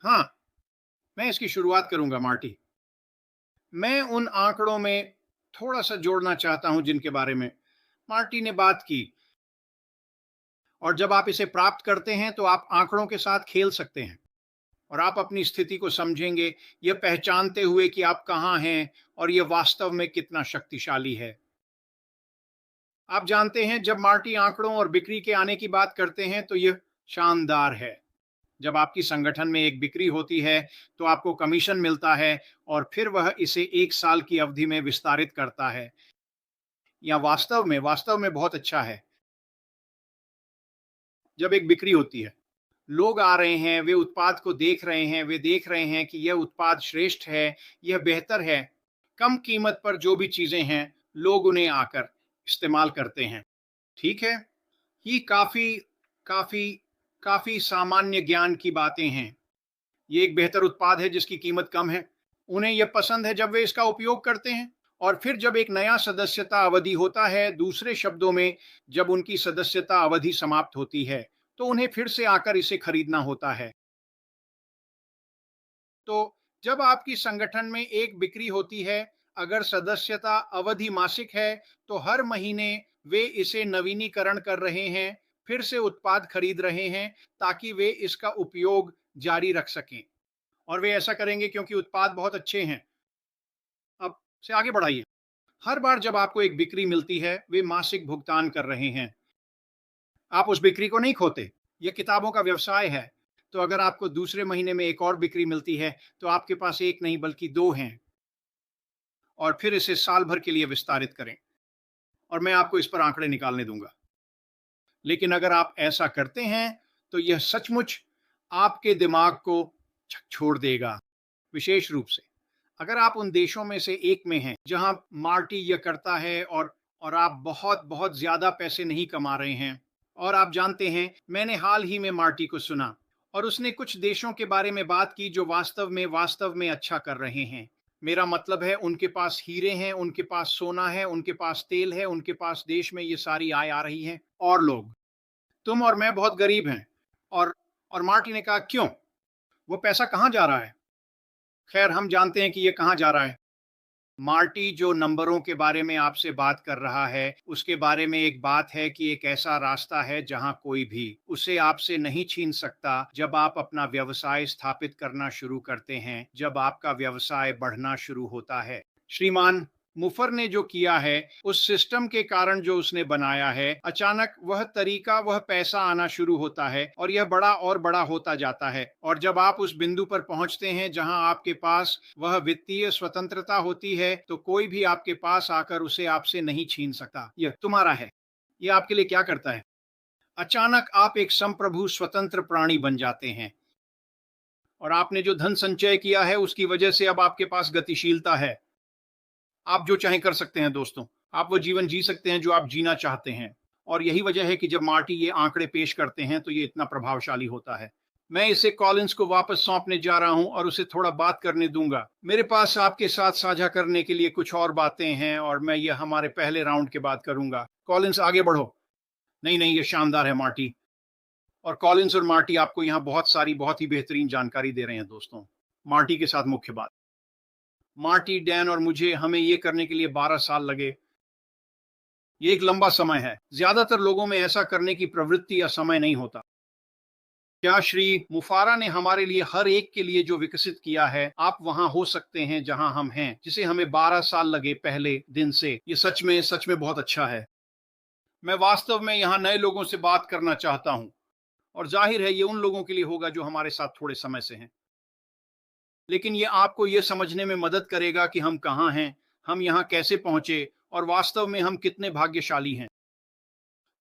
हाँ, मैं इसकी शुरुआत करूंगा मार्टी। मैं उन आंकड़ों में थोड़ा सा जोड़ना चाहता हूं जिनके बारे में मार्टी ने बात की। और जब आप इसे प्राप्त करते हैं तो आप आंकड़ों के साथ खेल सकते हैं और आप अपनी स्थिति को समझेंगे, यह पहचानते हुए कि आप कहाँ हैं और यह वास्तव में कितना शक्तिशाली है। आप जानते हैं, जब मार्टी आंकड़ों और बिक्री के आने की बात करते हैं तो यह शानदार है। जब आपकी संगठन में एक बिक्री होती है तो आपको कमीशन मिलता है और फिर वह इसे 1 साल की अवधि में विस्तारित करता है। या वास्तव में बहुत अच्छा है। जब एक बिक्री होती है, लोग आ रहे हैं, वे उत्पाद को देख रहे हैं, वे देख रहे हैं कि यह उत्पाद श्रेष्ठ है, यह बेहतर है। कम कीमत पर जो भी चीजें हैं, लोग उन्हें आकर इस्तेमाल करते हैं। ठीक है, ये काफी काफी काफी सामान्य ज्ञान की बातें हैं। ये एक बेहतर उत्पाद है जिसकी कीमत कम है। उन्हें यह पसंद है जब वे इसका उपयोग करते हैं। और फिर जब एक नया सदस्यता अवधि होता है, दूसरे शब्दों में जब उनकी सदस्यता अवधि समाप्त होती है, तो उन्हें फिर से आकर इसे खरीदना होता है। तो जब आपकी संगठन में एक बिक्री होती है, अगर सदस्यता अवधि मासिक है, तो हर महीने वे इसे नवीनीकरण कर रहे हैं, फिर से उत्पाद खरीद रहे हैं, ताकि वे इसका उपयोग जारी रख सकें। और वे ऐसा करेंगे क्योंकि उत्पाद बहुत अच्छे हैं। अब से आगे बढ़ाइए। हर बार जब आपको एक बिक्री मिलती है, वे मासिक भुगतान कर रहे हैं। आप उस बिक्री को नहीं खोते। यह किताबों का व्यवसाय है। तो अगर आपको दूसरे महीने में एक और बिक्री मिलती है, तो आपके पास एक नहीं बल्कि दो हैं। और फिर इसे साल भर के लिए विस्तारित करें। और मैं आपको इस पर आंकड़े निकालने दूंगा। लेकिन अगर आप ऐसा करते हैं, तो यह सचमुच आपके दिमाग को छोड़ देगा। विशेष रूप से अगर आप उन देशों में से एक में हैं जहां मार्टी यह करता है, और आप बहुत बहुत ज्यादा पैसे नहीं कमा रहे हैं। और आप जानते हैं, मैंने हाल ही में मार्टी को सुना और उसने कुछ देशों के बारे में बात की जो वास्तव में अच्छा कर रहे हैं। मेरा मतलब है, उनके पास हीरे हैं, उनके पास सोना है, उनके पास तेल है, उनके पास देश में ये सारी आय आ रही है। और लोग, तुम और मैं बहुत गरीब हैं। और मार्टी ने कहा, क्यों? वो पैसा कहाँ जा रहा है? खैर, हम जानते हैं कि ये कहाँ जा रहा है। मार्टी जो नंबरों के बारे में आपसे बात कर रहा है, उसके बारे में एक बात है कि एक ऐसा रास्ता है जहां कोई भी उसे आपसे नहीं छीन सकता। जब आप अपना व्यवसाय स्थापित करना शुरू करते हैं, जब आपका व्यवसाय बढ़ना शुरू होता है। श्रीमान मुफर ने जो किया है, उस सिस्टम के कारण जो उसने बनाया है, अचानक वह तरीका, वह पैसा आना शुरू होता है और यह बड़ा और बड़ा होता जाता है। और जब आप उस बिंदु पर पहुंचते हैं जहां आपके पास वह वित्तीय स्वतंत्रता होती है, तो कोई भी आपके पास आकर उसे आपसे नहीं छीन सकता। यह तुम्हारा है। यह आपके लिए क्या करता है? अचानक आप एक संप्रभु स्वतंत्र प्राणी बन जाते हैं। और आपने जो धन संचय किया है, उसकी वजह से अब आपके पास गतिशीलता है। आप जो चाहें कर सकते हैं दोस्तों। आप वो जीवन जी सकते हैं जो आप जीना चाहते हैं। और यही वजह है कि जब मार्टी ये आंकड़े पेश करते हैं, तो ये इतना प्रभावशाली होता है। मैं इसे कॉलिंस को वापस सौंपने जा रहा हूं और उसे थोड़ा बात करने दूंगा। मेरे पास आपके साथ साझा करने के लिए कुछ और बातें हैं, और मैं ये हमारे पहले राउंड के बाद करूंगा। कॉलिंस, आगे बढ़ो। नहीं नहीं, ये शानदार है मार्टी। और कॉलिंस और मार्टी आपको यहाँ बहुत सारी, बहुत ही बेहतरीन जानकारी दे रहे हैं दोस्तों। मार्टी के साथ मुख्य बात। मार्टी, डैन और मुझे, हमें ये करने के लिए 12 साल लगे। ये एक लंबा समय है। ज्यादातर लोगों में ऐसा करने की प्रवृत्ति या समय नहीं होता। क्या श्री मुफारा ने हमारे लिए, हर एक के लिए जो विकसित किया है, आप वहां हो सकते हैं जहां हम हैं, जिसे हमें 12 साल लगे पहले दिन से। ये सच में बहुत अच्छा है। मैं वास्तव में यहाँ नए लोगों से बात करना चाहता हूँ। और जाहिर है, ये उन लोगों के लिए होगा जो हमारे साथ थोड़े समय से हैं। लेकिन ये आपको ये समझने में मदद करेगा कि हम कहाँ हैं, हम यहाँ कैसे पहुंचे, और वास्तव में हम कितने भाग्यशाली हैं।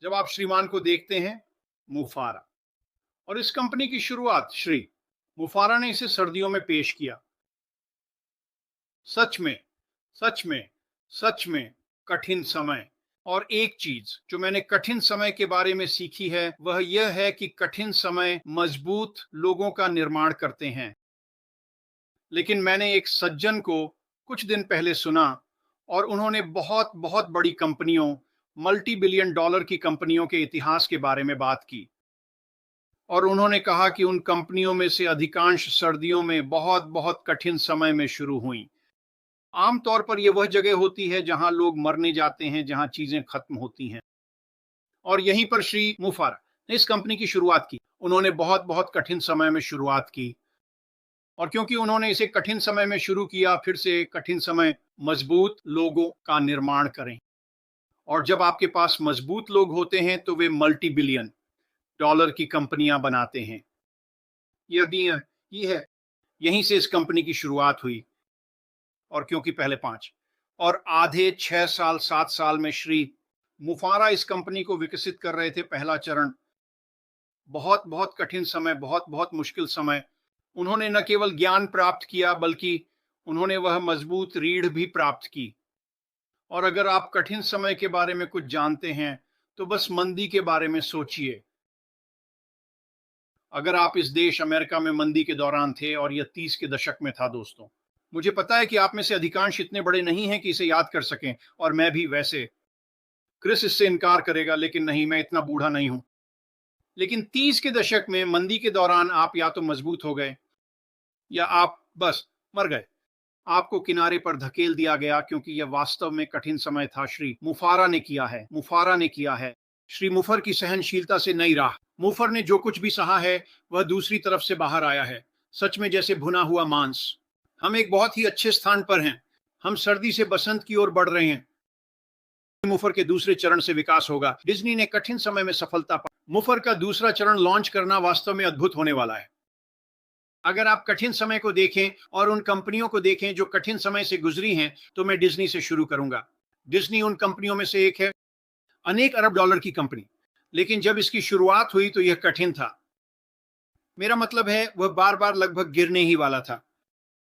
जब आप श्रीमान को देखते हैं, मुफारा, और इस कंपनी की शुरुआत श्री मुफारा ने इसे सर्दियों में पेश किया। सच में, सच में, सच में कठिन समय। और एक चीज जो मैंने कठिन समय के बारे में सीखी है, वह यह है कि कठिन समय मजबूत लोगों का निर्माण करते हैं। लेकिन मैंने एक सज्जन को कुछ दिन पहले सुना, और उन्होंने बहुत बहुत बड़ी कंपनियों, मल्टी बिलियन डॉलर की कंपनियों के इतिहास के बारे में बात की। और उन्होंने कहा कि उन कंपनियों में से अधिकांश सर्दियों में बहुत बहुत कठिन समय में शुरू हुई। आमतौर पर यह वह जगह होती है जहां लोग मरने जाते हैं, जहां चीजें खत्म होती हैं। और यहीं पर श्री मुफारा ने इस कंपनी की शुरुआत की। उन्होंने बहुत बहुत कठिन समय में शुरुआत की, और क्योंकि उन्होंने इसे कठिन समय में शुरू किया, फिर से कठिन समय मजबूत लोगों का निर्माण करें। और जब आपके पास मजबूत लोग होते हैं तो वे मल्टी बिलियन डॉलर की कंपनियां बनाते हैं। यदि ये है, यहीं से इस कंपनी की शुरुआत हुई। और क्योंकि पहले 5 और आधे 6 साल 7 साल में श्री मुफारा इस कंपनी को विकसित कर रहे थे। पहला चरण बहुत बहुत कठिन समय, बहुत बहुत मुश्किल समय। उन्होंने न केवल ज्ञान प्राप्त किया, बल्कि उन्होंने वह मजबूत रीढ़ भी प्राप्त की। और अगर आप कठिन समय के बारे में कुछ जानते हैं तो बस मंदी के बारे में सोचिए। अगर आप इस देश अमेरिका में मंदी के दौरान थे, और यह 30 के दशक में था दोस्तों। मुझे पता है कि आप में से अधिकांश इतने बड़े नहीं हैं कि इसे याद कर सकें, और मैं भी। वैसे क्रिस इससे इनकार करेगा, लेकिन नहीं, मैं इतना बूढ़ा नहीं हूं। लेकिन 30 के दशक में मंदी के दौरान आप या तो मजबूत हो गए या आप बस मर गए। आपको किनारे पर धकेल दिया गया, क्योंकि यह वास्तव में कठिन समय था। श्री मुफारा ने किया है, मुफारा ने किया है। श्री मुफर की सहनशीलता से नई राह। मुफर ने जो कुछ भी सहा है वह दूसरी तरफ से बाहर आया है, सच में जैसे भुना हुआ मांस। हम एक बहुत ही अच्छे स्थान पर हैं। हम सर्दी से बसंत की ओर बढ़ रहे हैं। मुफर के दूसरे चरण से विकास होगा। डिज्नी ने कठिन समय में सफलता पाई। मुफर का दूसरा चरण लॉन्च करना वास्तव में अद्भुत होने वाला है। अगर आप कठिन समय को देखें और उन कंपनियों को देखें जो कठिन समय से गुजरी हैं, तो मैं डिज्नी से शुरू करूंगा। डिज्नी उन कंपनियों में से एक है, अनेक अरब डॉलर की कंपनी। लेकिन जब इसकी शुरुआत हुई तो यह कठिन था। मेरा मतलब है, वह बार बार लगभग गिरने ही वाला था।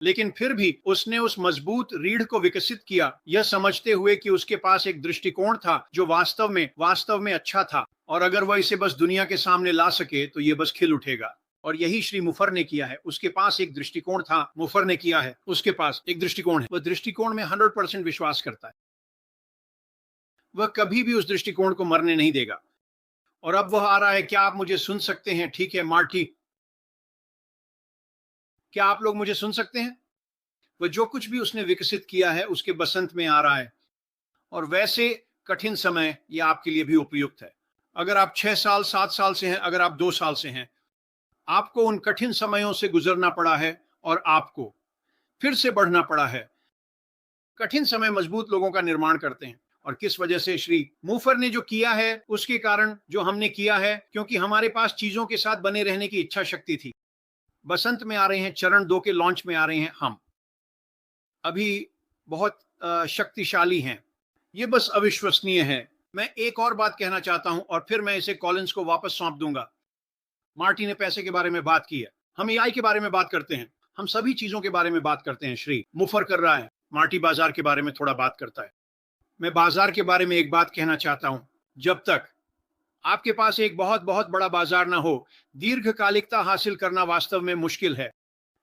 लेकिन फिर भी उसने उस मजबूत रीढ़ को विकसित किया, यह समझते हुए कि उसके पास एक दृष्टिकोण था जो वास्तव में अच्छा था। और अगर वह इसे बस दुनिया के सामने ला सके तो यह बस खिल उठेगा। और यही श्री मुफर ने किया है। उसके पास एक दृष्टिकोण था, मुफर ने किया है। उसके पास एक दृष्टिकोण है, वह दृष्टिकोण में 100% विश्वास करता है। वह कभी भी उस दृष्टिकोण को मरने नहीं देगा। और अब वह आ रहा है। क्या आप मुझे सुन सकते हैं? ठीक है मार्टी, क्या आप लोग मुझे सुन सकते हैं? वह जो कुछ भी उसने विकसित किया है उसके बसंत में आ रहा है। और वैसे कठिन समय ये आपके लिए भी उपयुक्त है। अगर आप 6 साल 7 साल से हैं, अगर आप 2 साल से हैं, आपको उन कठिन समयों से गुजरना पड़ा है और आपको फिर से बढ़ना पड़ा है। कठिन समय मजबूत लोगों का निर्माण करते हैं। और किस वजह से? श्री मूफर ने जो किया है उसके कारण जो हमने किया है, क्योंकि हमारे पास चीजों के साथ बने रहने की इच्छा शक्ति थी। बसंत में आ रहे हैं, चरण 2 के लॉन्च में आ रहे हैं। हम अभी बहुत शक्तिशाली हैं। ये बस अविश्वसनीय है। मैं एक और बात कहना चाहता हूं और फिर मैं इसे कॉलिंस को वापस सौंप दूंगा। मार्टी ने पैसे के बारे में बात की है, हम एआई के बारे में बात करते हैं, हम सभी चीजों के बारे में बात करते हैं। श्री मुफर कर रहा है, मार्टी बाजार के बारे में थोड़ा बात करता है। मैं बाजार के बारे में एक बात कहना चाहता हूं। जब तक आपके पास एक बहुत बहुत बड़ा बाजार ना हो, दीर्घकालिकता हासिल करना वास्तव में मुश्किल है।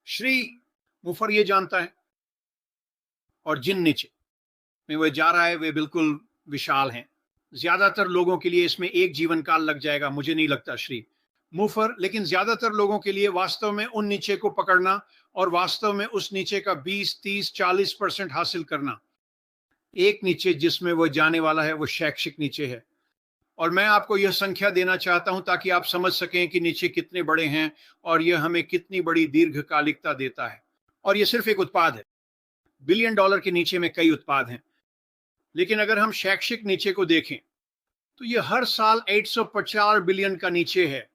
श्री मुफर ये जानता है। और जिन नीचे में वह जा रहा है वे बिल्कुल विशाल हैं। ज्यादातर लोगों के लिए इसमें एक जीवन काल लग जाएगा, मुझे नहीं लगता श्री मुफर। लेकिन ज्यादातर लोगों के लिए वास्तव में उन नीचे को पकड़ना और वास्तव में उस नीचे का 20 30 40% हासिल करना। एक नीचे जिसमें वह जाने वाला है वो शैक्षिक नीचे है। और मैं आपको यह संख्या देना चाहता हूं ताकि आप समझ सकें कि नीचे कितने बड़े हैं और यह हमें कितनी बड़ी दीर्घकालिकता देता है। और यह सिर्फ एक उत्पाद है। बिलियन डॉलर के नीचे में कई उत्पाद हैं। लेकिन अगर हम शैक्षिक नीचे को देखें तो यह हर साल 850 बिलियन का नीचे है।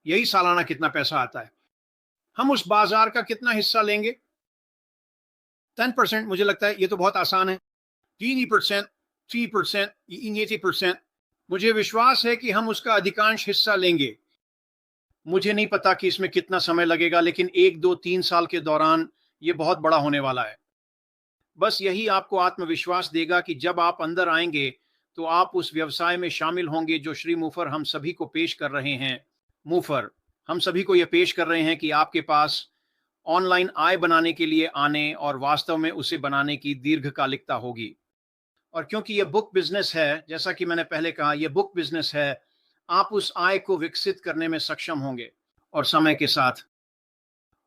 यही सालाना कितना पैसा आता है। हम उस बाजार का कितना हिस्सा लेंगे? 10%। मुझे लगता है ये तो बहुत आसान है। 3%, 3%, 80%। मुझे विश्वास है कि हम उसका अधिकांश हिस्सा लेंगे। मुझे नहीं पता कि इसमें कितना समय लगेगा, लेकिन 1 2 3 साल के दौरान ये बहुत बड़ा होने वाला है। बस यही आपको आत्मविश्वास देगा कि जब आप अंदर आएंगे तो आप उस व्यवसाय में शामिल होंगे जो श्री मुफर हम सभी को पेश कर रहे हैं। मुफर हम सभी को यह पेश कर रहे हैं कि आपके पास ऑनलाइन आय बनाने के लिए आने और वास्तव में उसे बनाने की दीर्घकालिकता होगी। और क्योंकि यह बुक बिजनेस है, जैसा कि मैंने पहले कहा, यह बुक बिजनेस है, आप उस आय को विकसित करने में सक्षम होंगे और समय के साथ।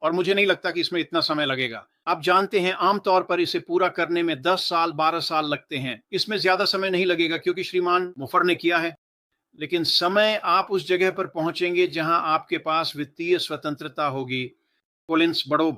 और मुझे नहीं लगता कि इसमें इतना समय लगेगा। आप जानते हैं आमतौर पर इसे पूरा करने में 10 साल 12 साल लगते हैं। इसमें ज़्यादा समय नहीं लगेगा क्योंकि श्रीमान मुफर ने किया है। लेकिन समय आप उस जगह पर पहुंचेंगे जहां आपके पास वित्तीय स्वतंत्रता होगी। कोलिंस, बढ़ो।